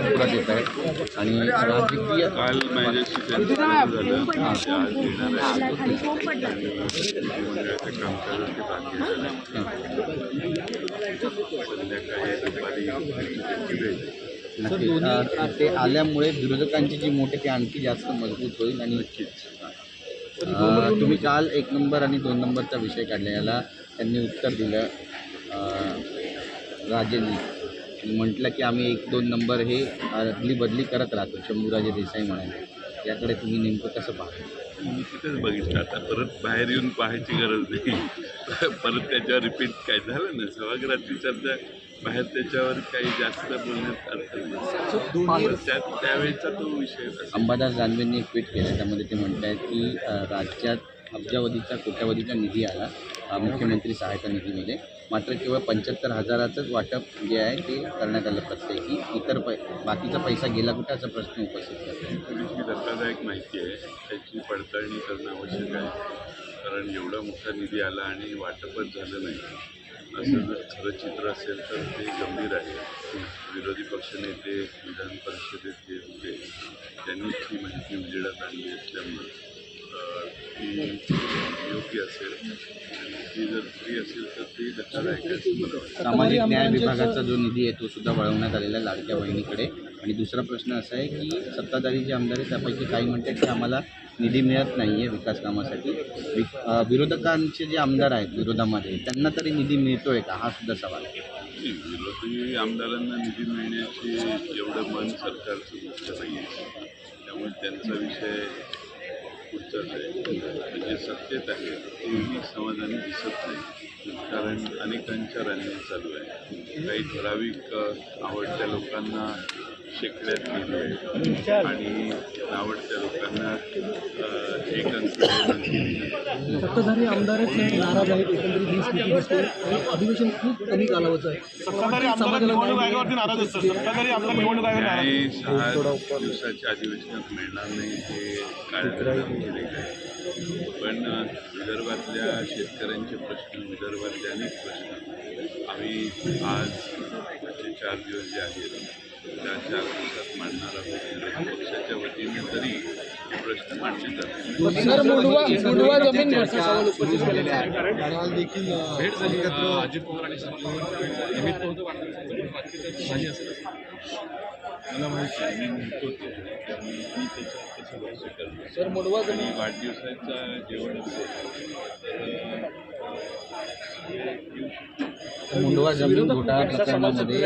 पाठपुरावा देत आहेत आणि राजकीय काल माझ्याशी त्यांचं झालं आज येणार आहे मंडळाच्या कामकाजाचे बाकी संध्याकाळी दुपारी नक्की ते आल्यामुळे विरोधकांची जी मोठी ते आणखी जास्त मजबूत होईल आणि तुम्ही काल 1 नंबर आणि 2 नंबरचा विषय काढला, याला त्यांनी उत्तर दिलं राजेंनी म्हटलं की आम्ही 1-2 नंबर हे अदली बदली करत राहतो. शंभूराजे देसाई म्हणाले, याकडे तुम्ही नेमकं कसं पाहता? मी तिथेच बघितलं. आता परत बाहेर येऊन पाहायची गरज नाही. परत त्याच्यावर रिपीट काय झालं ना, सभागृहातली चर्चा बाहेर त्याच्यावर काही जास्त बोलण्यात अर्थ नाही. त्यावेळेचा तो विषय. अंबादास दानवेंनी एक ट्विट केलं, त्यामध्ये ते म्हणत आहेत की राज्यात अब्जावधीचा कोट्यावधीचा निधी आला मुख्यमंत्री सहायता निधीमध्ये, मात्र केवळ 75,000च वाटप जे आहे ते करण्यात आलं प्रत्येकी. इतर बाकीचा पैसा गेला कुठे असा प्रश्न उपस्थित करतो. थोडीशी धक्कादायक माहिती आहे, त्याची पडताळणी करणं आवश्यक आहे. कारण एवढा मोठा निधी आला आणि वाटपच झालं नाही असं जर खरं चित्र असेल तर ते गंभीर आहे. विरोधी पक्षनेते विधान परिषदेत जे होते त्यांनीच ही माहिती उजेडात आणली असल्यामुळे ती योग्य असेल आणि ती जर फ्री असेल तर ती धक्कादायक असेल. सामाजिक न्याय विभागाचा जो निधी आहे तो सुद्धा वळवण्यात आलेला आहे लाडक्या बहिणीकडे. आणि दुसरा प्रश्न असा आहे की सत्ताधारी जे आमदार आहेत त्यापैकी काही म्हणतात की आम्हाला निधी मिळत नाही आहे विकास कामासाठी. विरोधकांचे जे आमदार आहेत विरोधामध्ये त्यांना तरी निधी मिळतो आहे का, हा सुद्धा सवाल आहे. विरोधी आमदारांना निधी मिळण्याची एवढं मन सरकारचं मुख्य नाही आहे, त्यामुळे त्यांचा विषय पुढचाच आहे. जे सत्तेत आहे तेही समाधानी दिसत नाही, कारण अनेकांच्या रांगणी चालू आहे. काही ठराविक आवडत्या लोकांना शेकड्यात केलं आहे आणि आवडत्या लोकांना एक सत्ताधारी आमदारच नाराज आहेत. एकंदरीत ही स्थिती दिसते आणि अधिवेशन खूप कमी कालावधीचं आहे. काही 6 दिवसाच्या अधिवेशनात मिळणार नाही हे काळात आहे. पण विदर्भातल्या शेतकऱ्यांचे प्रश्न, विदर्भातले अनेक प्रश्न आम्ही आज 4 दिवस जे आहेत त्या 4 दिवसात मांडणार आहोत. विरोधी पक्षाच्या वतीने तरी हे प्रश्न मांडले जातील. भेट झाली अजित पवार आणि मला माहिती आहे, मी म्हणतो ते मी त्याच्यात कसं लक्ष करतो. आणि वाढदिवसाचा जेवण असेल तर मुंडवा जमीन घोटाळा प्रकरणामध्ये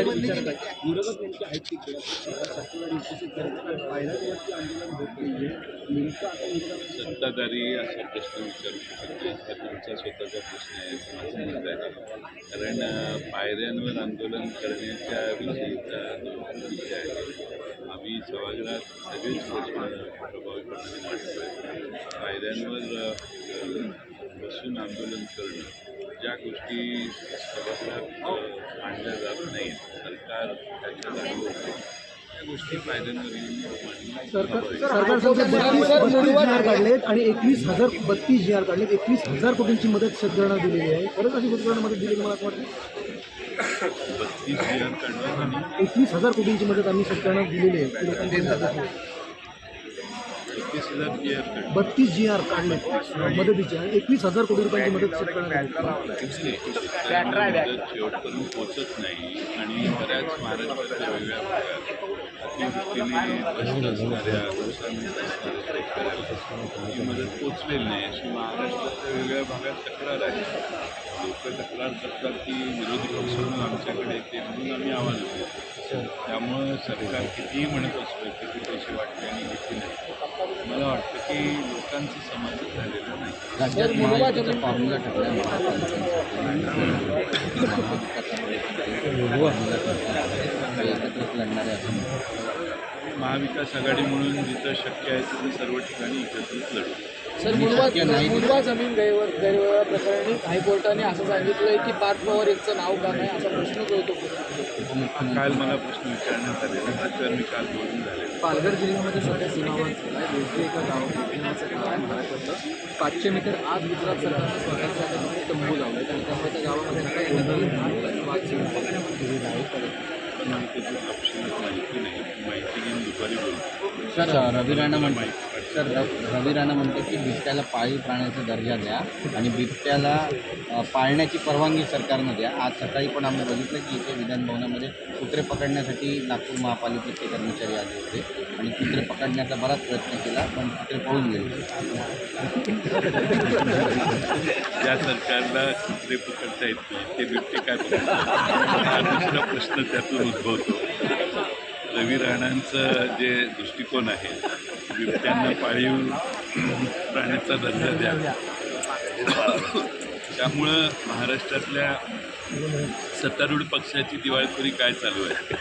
सत्ताधारी असा प्रश्न विचारू शकत नाही. हा त्यांचा स्वतःचा प्रश्न आहे असं माझं मत आहे. कारण पायऱ्यांवर आंदोलन करण्याच्या विषयीचा जो विषय आहे आम्ही सभागृहात सगळेच प्रश्न प्रभावीपणे मांडतोय. पायऱ्यांवर बसून आंदोलन करणं, ज्या गोष्टी सभागृहात मांडल्या जात नाहीत, सरकार त्याच्या जागी त्या गोष्टी पायऱ्यांवर येऊन काढलेत आणि 32 जी आर काढलेत. 21,000 कोटींची मदत शेतकऱ्यांना दिलेली आहे. खरंच अशी शेतकऱ्यांना मदत दिली मला असं वाटतं. 32 जी आर काढण्यात आणि 21,000 कोटींची मदत आम्ही शेतकऱ्यांना दिलेली आहे. 32 जी आर काढले मदतीचे आणि 21,000 कोटी रुपयांची मदत शेतकऱ्यांना शेवटपर्यंत पोचत नाही आणि बऱ्याच महाराष्ट्राच्या वेगळ्या भागात अतिवृष्टीने ग्रस्त असणाऱ्या नुकसानग्रस्त असणाऱ्या शेतकऱ्याला ही मदत पोचलेली नाही अशी महाराष्ट्राच्या वेगळ्या भागात तक्रार आहे. लोक तक्रार करतात की विरोधी पक्ष म्हणून आमच्याकडे येते म्हणून आम्ही आवाज देतो. त्यामुळं सरकार कितीही म्हणत असतो किती पैसे वाटले आणि किती नाही, मला वाटतं की लोकांचं समाधान झालेलं नाही. राज्यात महायुतीचा फॉर्म्युला ठरला एकत्रच लढणारे असं महाविकास आघाडी म्हणून जिथं शक्य आहे तिथं सर्व ठिकाणी एकत्रित लढू. सर, मुंडवा जमीन गैरव्यवहार प्रकरणी हायकोर्टाने असं सांगितलंय की पार्थ पवार यांचं नाव का नाही असा प्रश्न कळतो. काल मला प्रश्न विचारण्यात आलेला, त्याच्यावर मी काल बोलून झालेलं. पालघर जिल्ह्यामध्ये सध्या सीमावाद झाला आहे. एका महाराष्ट्रातलं 500 मीटर आत गुजरात सरकारनं स्वतःच्या तंबू लावले आणि त्यामुळे त्या गावामध्ये माहिती तपशील माहिती नाही. दुपारी बोलतो. सर रवी राणा रवी राणा म्हणते की बिबट्याला पाळीव प्राण्याचा दर्जा द्या आणि बिबट्याला पाळण्याची परवानगी सरकारनं द्या. आज सकाळी पण आम्ही बघितलं की इथे विधानभवनामध्ये कुत्रे पकडण्यासाठी नागपूर महापालिकेचे कर्मचारी आले होते आणि कुत्रे पकडण्याचा बराच प्रयत्न केला पण कुत्रे पळून गेले. ज्या सरकारला कुत्रे पकडता येत नाही ते बिबटे काय पकडतात हा दुसरा प्रश्न त्यातून उद्भवतो. रवी राणांचं जे दृष्टिकोन आहे बिबट्यांना पाळीव प्राण्याचा दर्जा द्या त्यामुळं महाराष्ट्रातल्या सत्तारूढ पक्षाची दिवाळखोरी काय चालू आहे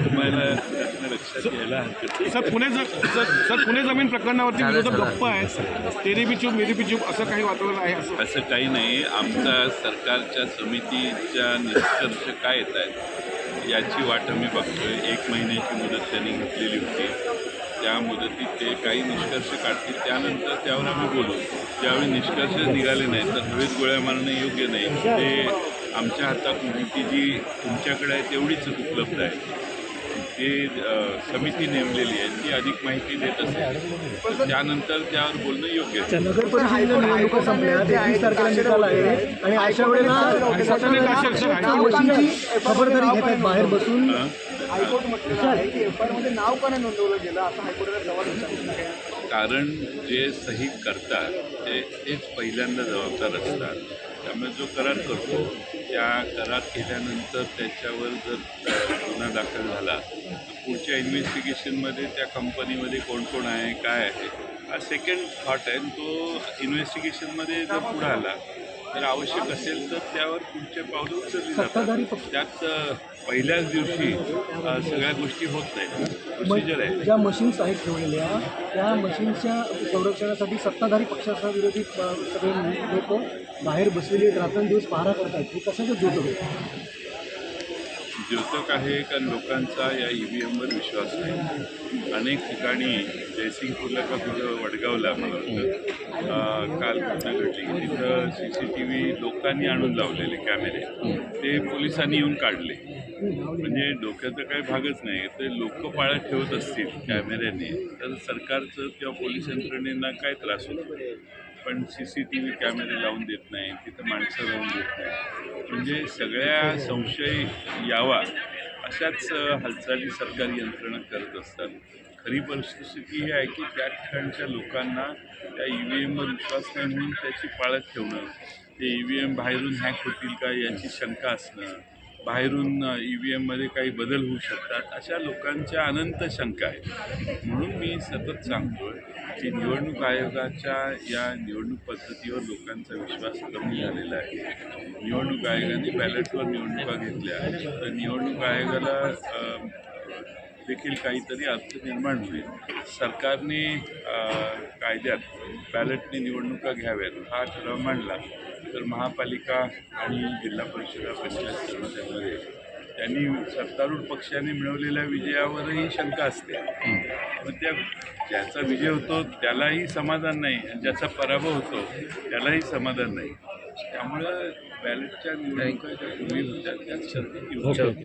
तुम्हाला त्यातनं लक्षात घ्यायला हरकत नाही. सर पुणे जमीन प्रकरणावरती विरोधक गप्प आहे. तेरी बी चूप मेरी बी चूप असं काही वातावरण आहे असं काही नाही. आमचा सरकारच्या समितीच्या निष्कर्ष काय येत आहेत याची वाट आम्ही बघतोय. 1 महिन्याची मुदत त्यांनी घेतलेली होती. त्या मुदतीत ते काही निष्कर्ष काढतील त्यानंतर त्यावर आम्ही बोलू. ज्यावेळी निष्कर्ष निघाले नाही तर हवेत गोळ्या मारणं योग्य नाही. ते आमच्या हातात माहिती जी तुमच्याकडे आहे तेवढीच उपलब्ध आहे. ते समिती नेमलेली आहे ती अधिक माहिती देत असेल त्यानंतर त्यावर बोलणं योग्य आहे. नगर परिषदेच्या निवडणुका संपल्या 23 तारखेला निकाल आहे आणि अशा वेळेला मशीनची खबरदारी घेत आहेत बाहेर बसून. हायकोर्ट म्हटलेलं आहे की एफ आय आरमध्ये नाव का नाही नोंदवलं गेलं असं हायकोर्टाला सवाल विचारला. कारण जे सही करतात तेच पहिल्यांदा जबाबदार असतात. त्यामुळे जो करार करतो त्या करार केल्यानंतर त्याच्यावर जर गुन्हा दाखल झाला तर पुढच्या इन्व्हेस्टिगेशनमध्ये त्या कंपनीमध्ये कोण कोण आहे काय आहे हा सेकंड थॉट आहे. तो इन्व्हेस्टिगेशनमध्ये जर पुढं आला तर आवश्यक असेल तर त्यावर पुढचे पावलं उचलली जातात. त्यात पहिल्याच दिवशी सगळ्या गोष्टी होत नाहीत. प्रोसिजर आहे. ज्या मशीन्स आहेत ठेवलेल्या त्या मशीन्सच्या संरक्षणासाठी सत्ताधारी पक्षाचा विरोधी सगळे लोक बाहेर बसलेले रात्रंदिवस पहारा करतात. हे कशाचं द्योतक आहे? द्योतक आहे कारण लोकांचा या EVMवर विश्वास नाही. अनेक ठिकाणी जयसिंगपूरला का कुठं वडगावला मला वाटतं काल घटना घडली की तिथं CCTV लोकांनी आणून लावलेले कॅमेरे ते पोलिसांनी येऊन काढले. म्हणजे डोक्याचा काही भागच नाही. ते लोक पाळत ठेवत असतील कॅमेऱ्याने तर सरकारचं किंवा पोलीस यंत्रणेला काय त्रास होतो. पण CCTV कॅमेरे लावून देत नाही तिथं माणसं लावून देत नाही. म्हणजे सगळ्या संशय यावा अशाच हालचाली सरकारी यंत्रणा करत असतात. खरी परिस्थिती ही आहे की त्या ठिकाणच्या लोकांना त्या EVMवर विश्वास नाही म्हणून त्याची पाळत ठेवणं. ते EVM बाहेरून हॅक होतील का याची शंका असणं. बाहेरून EVMमध्ये काही बदल होऊ शकतात अशा लोकांच्या अनंत शंका आहेत. म्हणून मी सतत सांगतो की निवडणूक आयोगाच्या या निवडणूक पद्धतीवर लोकांचा विश्वास कमी झालेला आहे. निवडणूक आयोगाने बॅलेटवर निवडणुका घेतल्या तर निवडणूक आयोगाला देखील काहीतरी अर्थ निर्माण होईल. सरकारने कायद्यात बॅलेटने निवडणुका घ्याव्यात हा ठराव मांडला तर महापालिका आणि जिल्हा परिषदा पंचायत समित्यांमध्ये त्यांनी सत्तारूढ पक्षाने मिळवलेल्या विजयावरही शंका असते. मग ज्याचा विजय होतो त्यालाही समाधान नाही आणि ज्याचा पराभव होतो त्यालाही समाधान नाही. त्यामुळं बॅलेटच्या निवडणुका ज्या पूर्वी होत्या त्याच शर्ती